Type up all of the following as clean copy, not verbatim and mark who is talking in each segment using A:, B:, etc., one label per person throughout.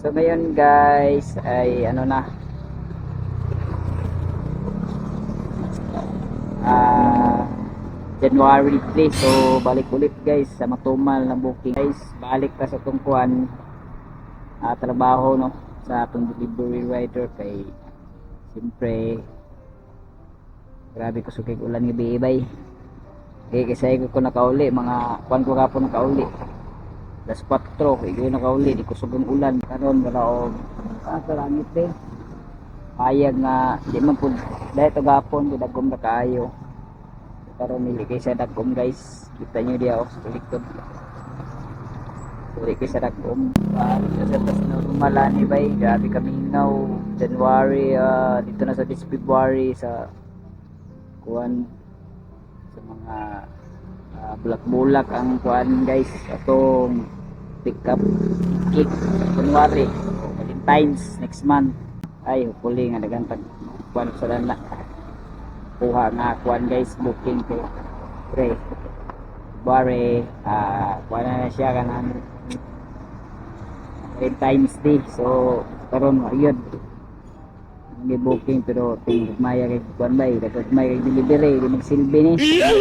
A: So ngayon guys ay ano na, ah January 3. So balik ulit guys sa matumal na booking guys. Balik pa sa tungkuan trabaho no sa atong delivery rider kay siyempre grabe ko sukig ulan nga biibay. Kasi ko nakauli mga kuan ko kapon nakauli. Das 4 kay nakauli di ko sugang ulan karon wala og langit din. Payag nga di man pud dahil to gapon di dagom na kaayo. Karon nili kay sa dagom guys. Kita nyo diya sa likod. Nili kay sa dagom. Sa tas normal ni bay. Grabe kami ngaw January dito na sa this February sa kuan sa mga bulak-bulak ang kuan guys atong pick up cake January Valentine's next month ay hopefully nga dagan pag kuan sa dana kuha nga kuan guys booking ko pre February kuan na siya kanang Valentine's Day so karon ayun may booking pero maya kay kuan bay dapat may delivery di magsilbi ni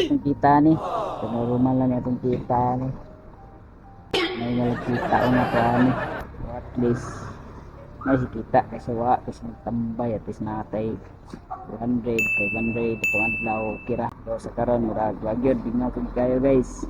A: itong kita ni normal lang itong kita ni may nakita ko na kuan at least may kita kasi wa kasi nagtambay at least natay 200 500 itong adlaw kira so sa karon murag wagyod bignaw kayo guys.